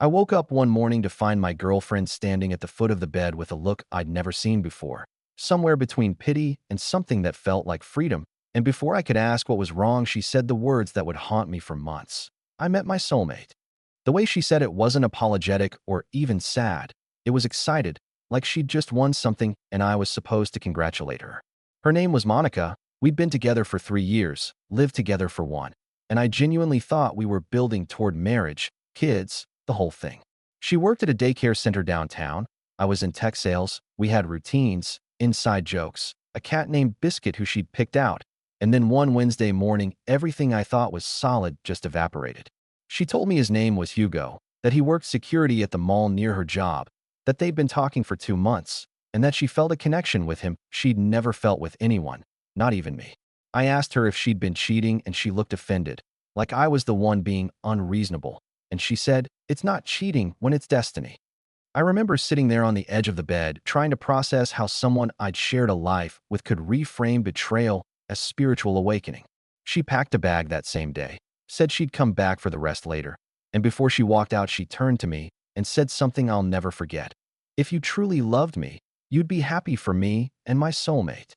I woke up one morning to find my girlfriend standing at the foot of the bed with a look I'd never seen before, somewhere between pity and something that felt like freedom. And before I could ask what was wrong, she said the words that would haunt me for months. I met my soulmate. The way she said it wasn't apologetic or even sad. It was excited, like she'd just won something and I was supposed to congratulate her. Her name was Monica. We'd been together for 3 years, lived together for one, and I genuinely thought we were building toward marriage, kids, the whole thing. She worked at a daycare center downtown. I was in tech sales. We had routines, inside jokes, a cat named Biscuit who she'd picked out, and then one Wednesday morning, everything I thought was solid just evaporated. She told me his name was Hugo, that he worked security at the mall near her job, that they'd been talking for 2 months, and that she felt a connection with him she'd never felt with anyone, not even me. I asked her if she'd been cheating and she looked offended, like I was the one being unreasonable, and she said, "It's not cheating when it's destiny." I remember sitting there on the edge of the bed, trying to process how someone I'd shared a life with could reframe betrayal as spiritual awakening. She packed a bag that same day, said she'd come back for the rest later, and before she walked out, she turned to me and said something I'll never forget. "If you truly loved me, you'd be happy for me and my soulmate."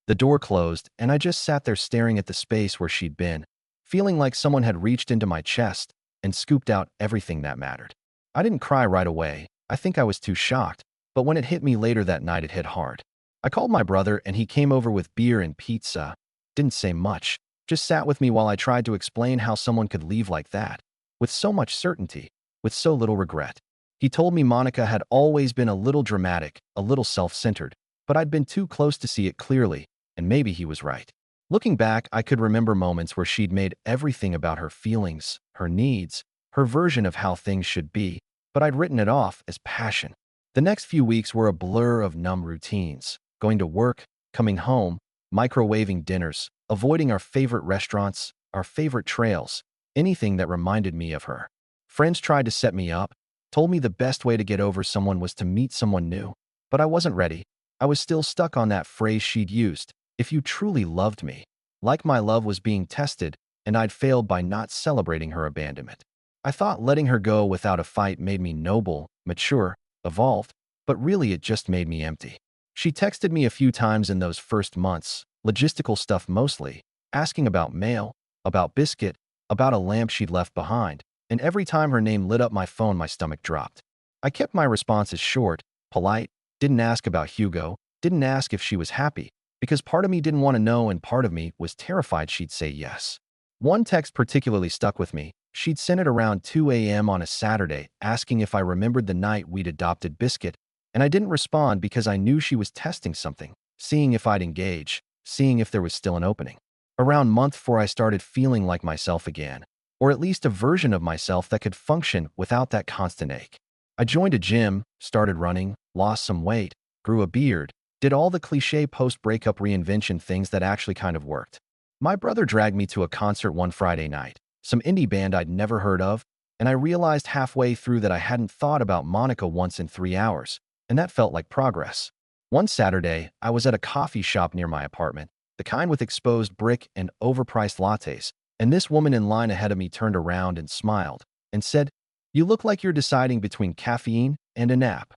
The door closed, and I just sat there staring at the space where she'd been, feeling like someone had reached into my chest and scooped out everything that mattered. I didn't cry right away. I think I was too shocked, but when it hit me later that night, it hit hard. I called my brother, and he came over with beer and pizza. Didn't say much, just sat with me while I tried to explain how someone could leave like that, with so much certainty, with so little regret. He told me Monica had always been a little dramatic, a little self-centered, but I'd been too close to see it clearly, and maybe he was right. Looking back, I could remember moments where she'd made everything about her feelings, her needs, her version of how things should be, but I'd written it off as passion. The next few weeks were a blur of numb routines, going to work, coming home, microwaving dinners, avoiding our favorite restaurants, our favorite trails, anything that reminded me of her. Friends tried to set me up, told me the best way to get over someone was to meet someone new, but I wasn't ready. I was still stuck on that phrase she'd used, "If you truly loved me." Like my love was being tested, and I'd failed by not celebrating her abandonment. I thought letting her go without a fight made me noble, mature, evolved, but really it just made me empty. She texted me a few times in those first months, logistical stuff mostly, asking about mail, about Biscuit, about a lamp she'd left behind, and every time her name lit up my phone, my stomach dropped. I kept my responses short, polite, didn't ask about Hugo, didn't ask if she was happy, because part of me didn't want to know and part of me was terrified she'd say yes. One text particularly stuck with me. She'd sent it around 2 a.m. on a Saturday, asking if I remembered the night we'd adopted Biscuit, and I didn't respond because I knew she was testing something, seeing if I'd engage, seeing if there was still an opening. Around month 4, I started feeling like myself again, or at least a version of myself that could function without that constant ache. I joined a gym, started running, lost some weight, grew a beard, did all the cliché post-breakup reinvention things that actually kind of worked. My brother dragged me to a concert one Friday night, some indie band I'd never heard of, and I realized halfway through that I hadn't thought about Monica once in 3 hours, and that felt like progress. One Saturday, I was at a coffee shop near my apartment, the kind with exposed brick and overpriced lattes, and this woman in line ahead of me turned around and smiled and said, "You look like you're deciding between caffeine and a nap."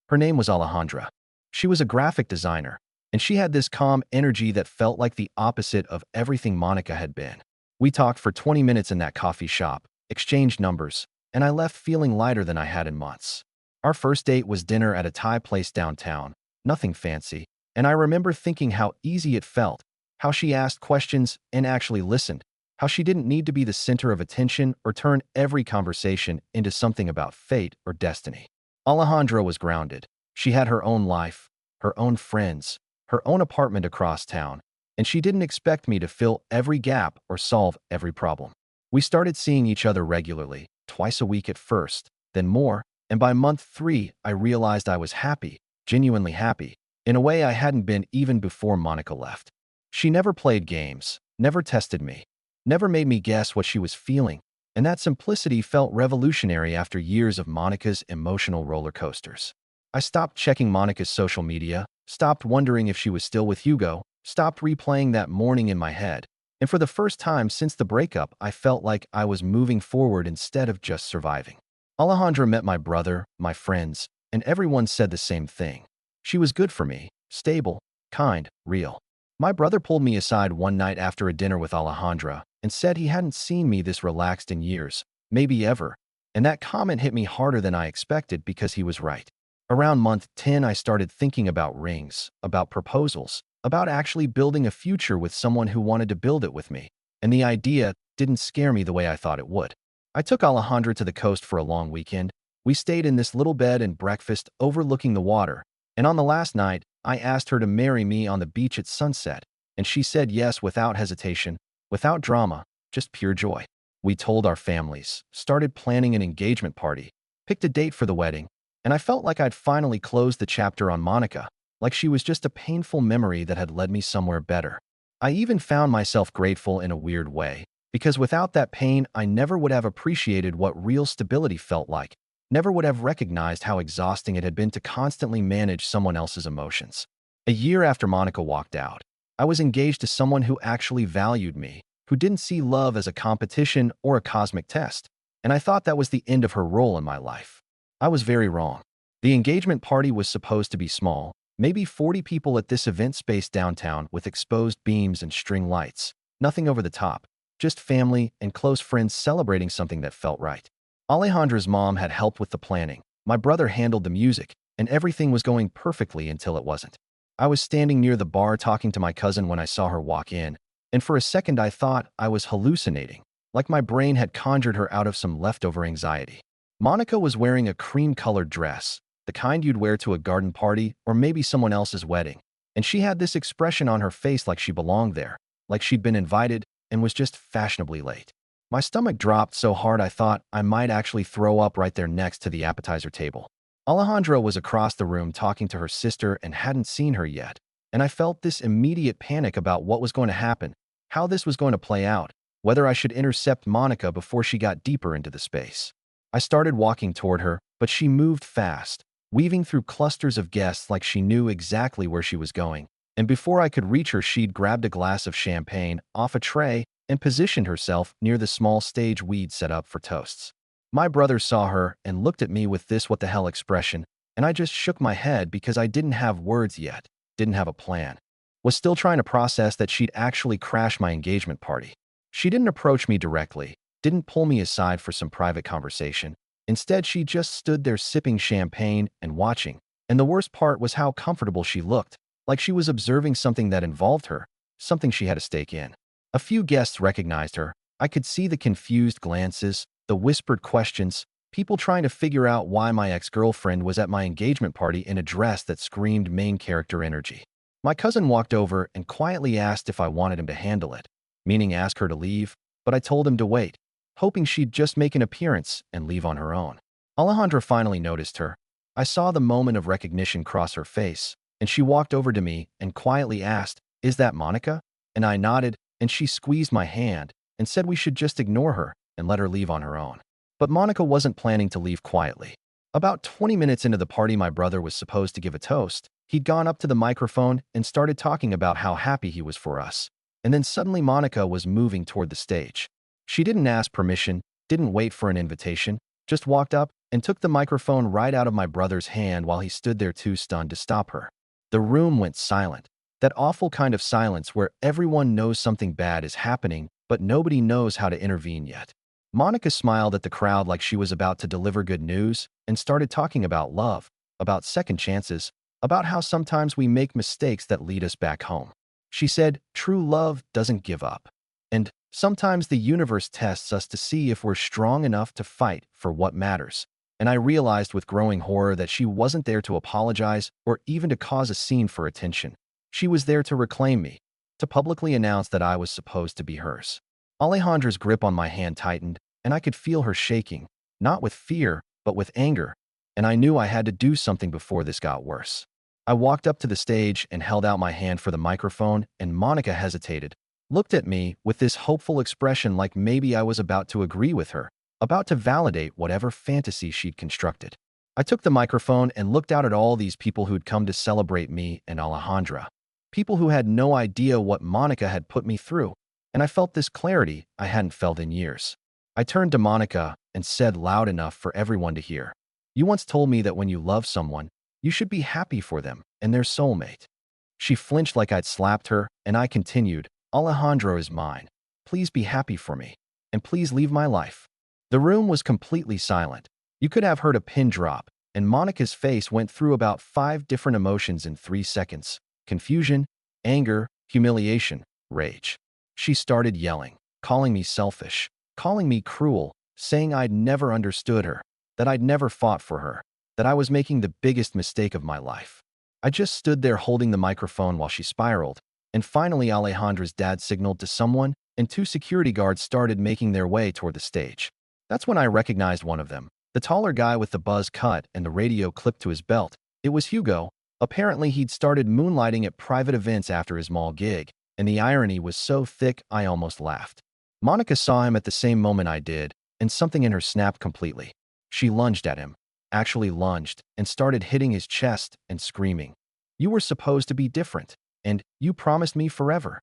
Her name was Alejandra. She was a graphic designer, and she had this calm energy that felt like the opposite of everything Monica had been. We talked for 20 minutes in that coffee shop, exchanged numbers, and I left feeling lighter than I had in months. Our first date was dinner at a Thai place downtown, nothing fancy, and I remember thinking how easy it felt, how she asked questions and actually listened, how she didn't need to be the center of attention or turn every conversation into something about fate or destiny. Alejandra was grounded. She had her own life, her own friends, her own apartment across town, and she didn't expect me to fill every gap or solve every problem. We started seeing each other regularly, twice a week at first, then more, and by month 3, I realized I was happy, genuinely happy, in a way I hadn't been even before Monica left. She never played games, never tested me, never made me guess what she was feeling, and that simplicity felt revolutionary after years of Monica's emotional roller coasters. I stopped checking Monica's social media, stopped wondering if she was still with Hugo, stopped replaying that morning in my head, and for the first time since the breakup, I felt like I was moving forward instead of just surviving. Alejandra met my brother, my friends, and everyone said the same thing. She was good for me, stable, kind, real. My brother pulled me aside one night after a dinner with Alejandra and said he hadn't seen me this relaxed in years, maybe ever, and that comment hit me harder than I expected because he was right. Around month 10, I started thinking about rings, about proposals, about actually building a future with someone who wanted to build it with me, and the idea didn't scare me the way I thought it would. I took Alejandra to the coast for a long weekend. We stayed in this little bed and breakfast overlooking the water, and on the last night, I asked her to marry me on the beach at sunset, and she said yes without hesitation, without drama, just pure joy. We told our families, started planning an engagement party, picked a date for the wedding, and I felt like I'd finally closed the chapter on Monica, like she was just a painful memory that had led me somewhere better. I even found myself grateful in a weird way, because without that pain, I never would have appreciated what real stability felt like, never would have recognized how exhausting it had been to constantly manage someone else's emotions. A year after Monica walked out, I was engaged to someone who actually valued me, who didn't see love as a competition or a cosmic test, and I thought that was the end of her role in my life. I was very wrong. The engagement party was supposed to be small, maybe 40 people at this event space downtown with exposed beams and string lights, nothing over the top, just family and close friends celebrating something that felt right. Alejandra's mom had helped with the planning, my brother handled the music, and everything was going perfectly until it wasn't. I was standing near the bar talking to my cousin when I saw her walk in, and for a second I thought I was hallucinating, like my brain had conjured her out of some leftover anxiety. Monica was wearing a cream-colored dress, the kind you'd wear to a garden party or maybe someone else's wedding, and she had this expression on her face like she belonged there, like she'd been invited and was just fashionably late. My stomach dropped so hard I thought I might actually throw up right there next to the appetizer table. Alejandra was across the room talking to her sister and hadn't seen her yet, and I felt this immediate panic about what was going to happen, how this was going to play out, whether I should intercept Monica before she got deeper into the space. I started walking toward her, but she moved fast, weaving through clusters of guests like she knew exactly where she was going, and before I could reach her, she'd grabbed a glass of champagne off a tray and positioned herself near the small stage we'd set up for toasts. My brother saw her and looked at me with this what the hell expression, and I just shook my head because I didn't have words yet, didn't have a plan. Was still trying to process that she'd actually crashed my engagement party. She didn't approach me directly, didn't pull me aside for some private conversation. Instead, she just stood there sipping champagne and watching, and the worst part was how comfortable she looked, like she was observing something that involved her, something she had a stake in. A few guests recognized her. I could see the confused glances, the whispered questions, people trying to figure out why my ex-girlfriend was at my engagement party in a dress that screamed main character energy. My cousin walked over and quietly asked if I wanted him to handle it, meaning ask her to leave, but I told him to wait, hoping she'd just make an appearance and leave on her own. Alejandra finally noticed her. I saw the moment of recognition cross her face, and she walked over to me and quietly asked, "Is that Monica?" And I nodded, and she squeezed my hand and said we should just ignore her and let her leave on her own. But Monica wasn't planning to leave quietly. About 20 minutes into the party, my brother was supposed to give a toast. He'd gone up to the microphone and started talking about how happy he was for us. And then suddenly Monica was moving toward the stage. She didn't ask permission, didn't wait for an invitation, just walked up and took the microphone right out of my brother's hand while he stood there too stunned to stop her. The room went silent. That awful kind of silence where everyone knows something bad is happening, but nobody knows how to intervene yet. Monica smiled at the crowd like she was about to deliver good news and started talking about love, about second chances, about how sometimes we make mistakes that lead us back home. She said, "True love doesn't give up. And sometimes the universe tests us to see if we're strong enough to fight for what matters." And I realized with growing horror that she wasn't there to apologize or even to cause a scene for attention. She was there to reclaim me, to publicly announce that I was supposed to be hers. Alejandra's grip on my hand tightened, and I could feel her shaking, not with fear, but with anger, and I knew I had to do something before this got worse. I walked up to the stage and held out my hand for the microphone, and Monica hesitated, looked at me with this hopeful expression like maybe I was about to agree with her, about to validate whatever fantasy she'd constructed. I took the microphone and looked out at all these people who'd come to celebrate me and Alejandra. People who had no idea what Monica had put me through, and I felt this clarity I hadn't felt in years. I turned to Monica and said loud enough for everyone to hear, "You once told me that when you love someone, you should be happy for them and their soulmate." She flinched like I'd slapped her, and I continued, "Alejandro is mine. Please be happy for me. And please leave my life." The room was completely silent. You could have heard a pin drop, and Monica's face went through about 5 different emotions in 3 seconds: confusion, anger, humiliation, rage. She started yelling, calling me selfish, calling me cruel, saying I'd never understood her, that I'd never fought for her, that I was making the biggest mistake of my life. I just stood there holding the microphone while she spiraled, and finally Alejandra's dad signaled to someone, and 2 security guards started making their way toward the stage. That's when I recognized one of them, the taller guy with the buzz cut and the radio clipped to his belt. It was Hugo. Apparently he'd started moonlighting at private events after his mall gig, and the irony was so thick I almost laughed. Monica saw him at the same moment I did, and something in her snapped completely. She lunged at him, actually lunged, and started hitting his chest and screaming, "You were supposed to be different, and you promised me forever."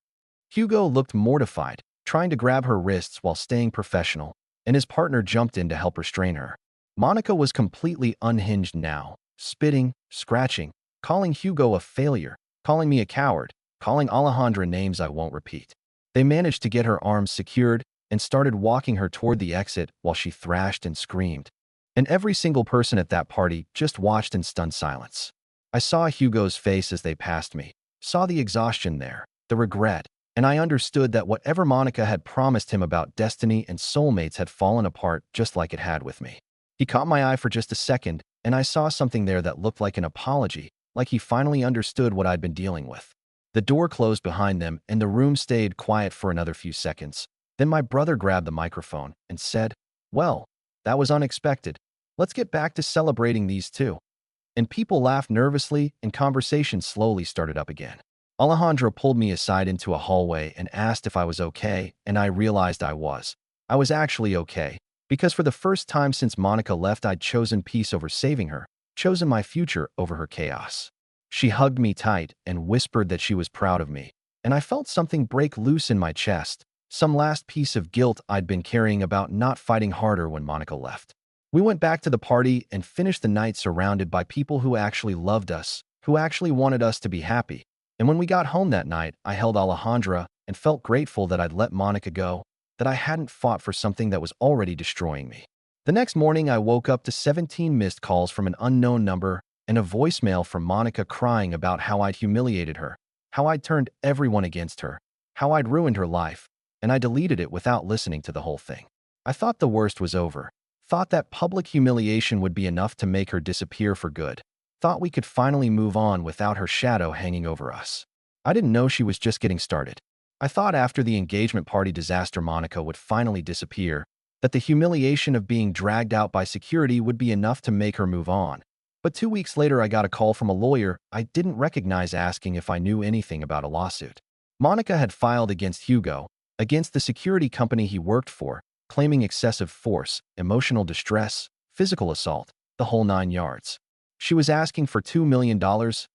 Hugo looked mortified, trying to grab her wrists while staying professional, and his partner jumped in to help restrain her. Monica was completely unhinged now, spitting, scratching, calling Hugo a failure, calling me a coward, calling Alejandra names I won't repeat. They managed to get her arms secured and started walking her toward the exit while she thrashed and screamed. And every single person at that party just watched in stunned silence. I saw Hugo's face as they passed me, saw the exhaustion there, the regret, and I understood that whatever Monica had promised him about destiny and soulmates had fallen apart just like it had with me. He caught my eye for just a second, and I saw something there that looked like an apology, like he finally understood what I'd been dealing with. The door closed behind them, and the room stayed quiet for another few seconds. Then my brother grabbed the microphone and said, "Well, that was unexpected. Let's get back to celebrating these two." And people laughed nervously, and conversation slowly started up again. Alejandro pulled me aside into a hallway and asked if I was okay, and I realized I was. I was actually okay, because for the first time since Monica left, I'd chosen peace over saving her, chosen my future over her chaos. She hugged me tight and whispered that she was proud of me, and I felt something break loose in my chest, some last piece of guilt I'd been carrying about not fighting harder when Monica left. We went back to the party and finished the night surrounded by people who actually loved us, who actually wanted us to be happy. And when we got home that night, I held Alejandra and felt grateful that I'd let Monica go, that I hadn't fought for something that was already destroying me. The next morning, I woke up to 17 missed calls from an unknown number and a voicemail from Monica crying about how I'd humiliated her, how I'd turned everyone against her, how I'd ruined her life, and I deleted it without listening to the whole thing. I thought the worst was over. Thought that public humiliation would be enough to make her disappear for good. Thought we could finally move on without her shadow hanging over us. I didn't know she was just getting started. I thought after the engagement party disaster Monica would finally disappear, that the humiliation of being dragged out by security would be enough to make her move on. But 2 weeks later I got a call from a lawyer I didn't recognize asking if I knew anything about a lawsuit. Monica had filed against Hugo, against the security company he worked for, claiming excessive force, emotional distress, physical assault, the whole 9 yards. She was asking for $2 million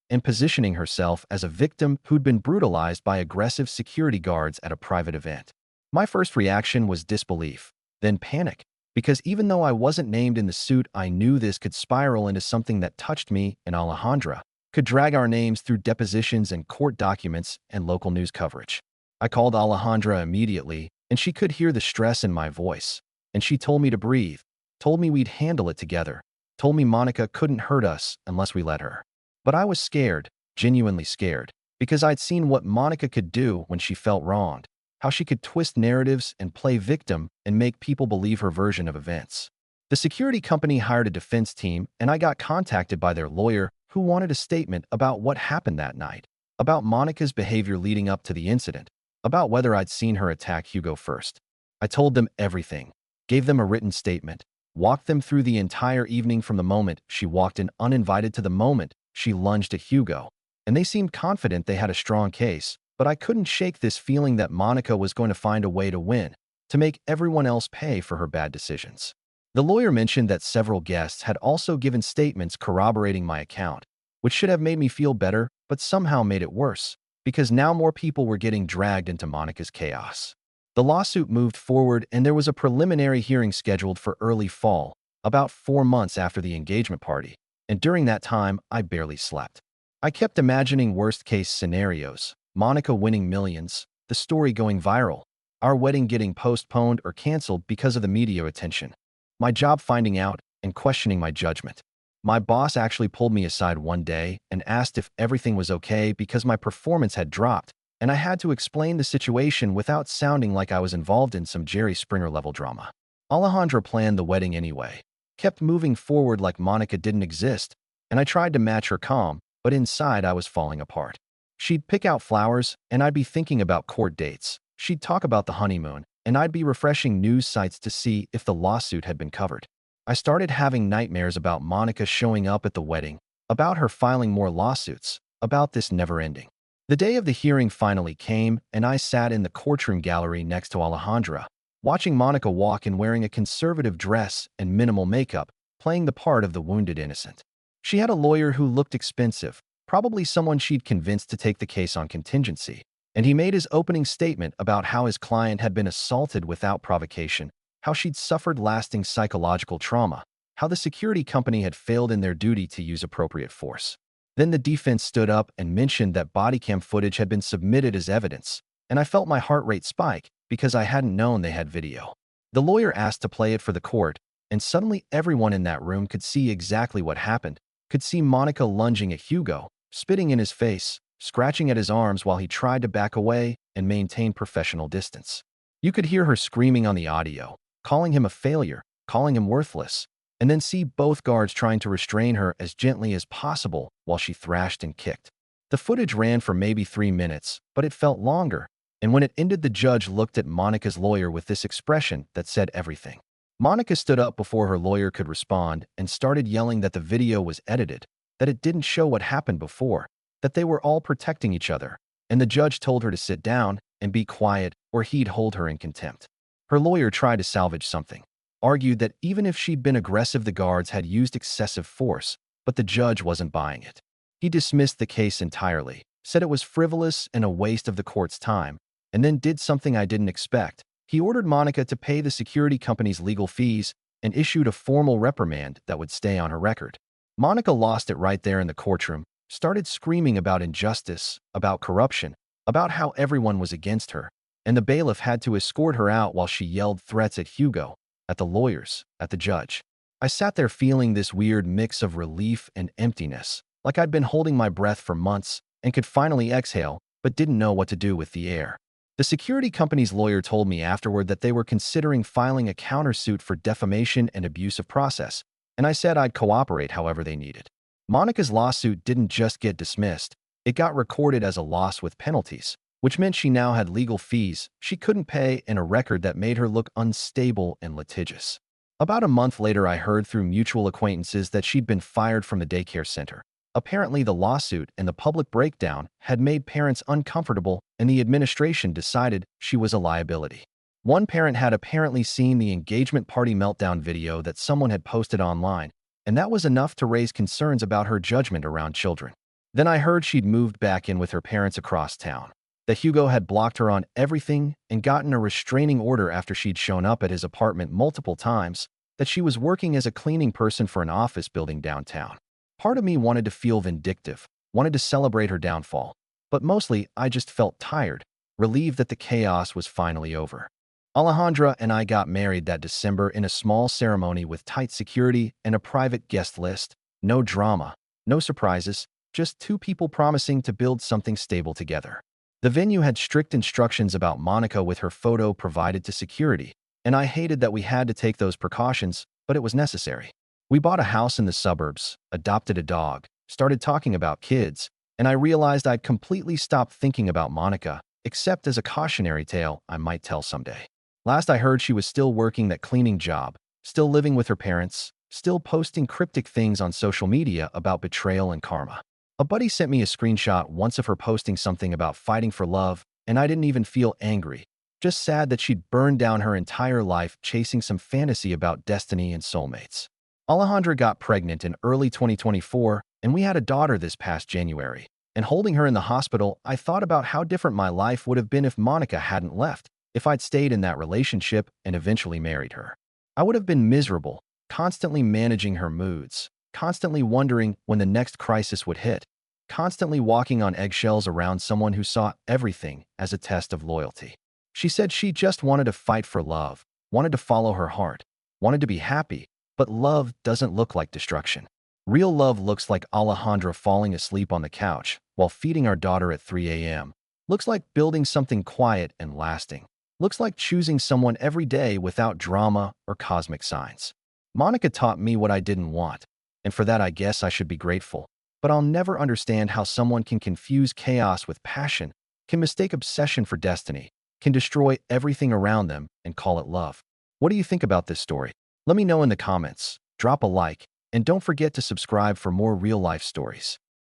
and positioning herself as a victim who'd been brutalized by aggressive security guards at a private event. My first reaction was disbelief, then panic, because even though I wasn't named in the suit, I knew this could spiral into something that touched me and Alejandra, could drag our names through depositions and court documents and local news coverage. I called Alejandra immediately, and she could hear the stress in my voice, and she told me to breathe, told me we'd handle it together, told me Monica couldn't hurt us unless we let her. But I was scared, genuinely scared, because I'd seen what Monica could do when she felt wronged, how she could twist narratives and play victim and make people believe her version of events. The security company hired a defense team, and I got contacted by their lawyer who wanted a statement about what happened that night, about Monica's behavior leading up to the incident, about whether I'd seen her attack Hugo first. I told them everything, gave them a written statement, walked them through the entire evening from the moment she walked in uninvited to the moment she lunged at Hugo, and they seemed confident they had a strong case, but I couldn't shake this feeling that Monica was going to find a way to win, to make everyone else pay for her bad decisions. The lawyer mentioned that several guests had also given statements corroborating my account, which should have made me feel better, but somehow made it worse, because now more people were getting dragged into Monica's chaos. The lawsuit moved forward and there was a preliminary hearing scheduled for early fall, about 4 months after the engagement party, and during that time, I barely slept. I kept imagining worst-case scenarios, Monica winning millions, the story going viral, our wedding getting postponed or canceled because of the media attention, my job finding out and questioning my judgment. My boss actually pulled me aside one day and asked if everything was okay because my performance had dropped, and I had to explain the situation without sounding like I was involved in some Jerry Springer-level drama. Alejandra planned the wedding anyway, kept moving forward like Monica didn't exist, and I tried to match her calm, but inside I was falling apart. She'd pick out flowers, and I'd be thinking about court dates. She'd talk about the honeymoon, and I'd be refreshing news sites to see if the lawsuit had been covered. I started having nightmares about Monica showing up at the wedding, about her filing more lawsuits, about this never ending. The day of the hearing finally came, and I sat in the courtroom gallery next to Alejandra, watching Monica walk in wearing a conservative dress and minimal makeup, playing the part of the wounded innocent. She had a lawyer who looked expensive, probably someone she'd convinced to take the case on contingency, and he made his opening statement about how his client had been assaulted without provocation, how she'd suffered lasting psychological trauma, how the security company had failed in their duty to use appropriate force. Then the defense stood up and mentioned that body cam footage had been submitted as evidence, and I felt my heart rate spike because I hadn't known they had video. The lawyer asked to play it for the court, and suddenly everyone in that room could see exactly what happened, could see Monica lunging at Hugo, spitting in his face, scratching at his arms while he tried to back away and maintain professional distance. You could hear her screaming on the audio, calling him a failure, calling him worthless, and then see both guards trying to restrain her as gently as possible while she thrashed and kicked. The footage ran for maybe 3 minutes, but it felt longer, and when it ended, the judge looked at Monica's lawyer with this expression that said everything. Monica stood up before her lawyer could respond and started yelling that the video was edited, that it didn't show what happened before, that they were all protecting each other, and the judge told her to sit down and be quiet or he'd hold her in contempt. Her lawyer tried to salvage something, argued that even if she'd been aggressive, the guards had used excessive force, but the judge wasn't buying it. He dismissed the case entirely, said it was frivolous and a waste of the court's time, and then did something I didn't expect. He ordered Monica to pay the security company's legal fees and issued a formal reprimand that would stay on her record. Monica lost it right there in the courtroom, started screaming about injustice, about corruption, about how everyone was against her, and the bailiff had to escort her out while she yelled threats at Hugo, at the lawyers, at the judge. I sat there feeling this weird mix of relief and emptiness, like I'd been holding my breath for months and could finally exhale, but didn't know what to do with the air. The security company's lawyer told me afterward that they were considering filing a countersuit for defamation and abuse of process, and I said I'd cooperate however they needed. Monica's lawsuit didn't just get dismissed, it got recorded as a loss with penalties, which meant she now had legal fees she couldn't pay and a record that made her look unstable and litigious. About a month later, I heard through mutual acquaintances that she'd been fired from the daycare center. Apparently, the lawsuit and the public breakdown had made parents uncomfortable, and the administration decided she was a liability. One parent had apparently seen the engagement party meltdown video that someone had posted online, and that was enough to raise concerns about her judgment around children. Then I heard she'd moved back in with her parents across town, that Hugo had blocked her on everything and gotten a restraining order after she'd shown up at his apartment multiple times, that she was working as a cleaning person for an office building downtown. Part of me wanted to feel vindictive, wanted to celebrate her downfall, but mostly I just felt tired, relieved that the chaos was finally over. Alejandra and I got married that December in a small ceremony with tight security and a private guest list. No drama, no surprises, just two people promising to build something stable together. The venue had strict instructions about Monica with her photo provided to security, and I hated that we had to take those precautions, but it was necessary. We bought a house in the suburbs, adopted a dog, started talking about kids, and I realized I'd completely stopped thinking about Monica, except as a cautionary tale I might tell someday. Last I heard, she was still working that cleaning job, still living with her parents, still posting cryptic things on social media about betrayal and karma. A buddy sent me a screenshot once of her posting something about fighting for love, and I didn't even feel angry, just sad that she'd burned down her entire life chasing some fantasy about destiny and soulmates. Alejandra got pregnant in early 2024, and we had a daughter this past January. And holding her in the hospital, I thought about how different my life would have been if Monica hadn't left. if I'd stayed in that relationship and eventually married her. I would have been miserable, constantly managing her moods, constantly wondering when the next crisis would hit, constantly walking on eggshells around someone who saw everything as a test of loyalty. She said she just wanted to fight for love, wanted to follow her heart, wanted to be happy, but love doesn't look like destruction. Real love looks like Alejandra falling asleep on the couch while feeding our daughter at 3 a.m. Looks like building something quiet and lasting. Looks like choosing someone every day without drama or cosmic signs. Monica taught me what I didn't want, and for that I guess I should be grateful. But I'll never understand how someone can confuse chaos with passion, can mistake obsession for destiny, can destroy everything around them and call it love. What do you think about this story? Let me know in the comments, drop a like, and don't forget to subscribe for more real-life stories.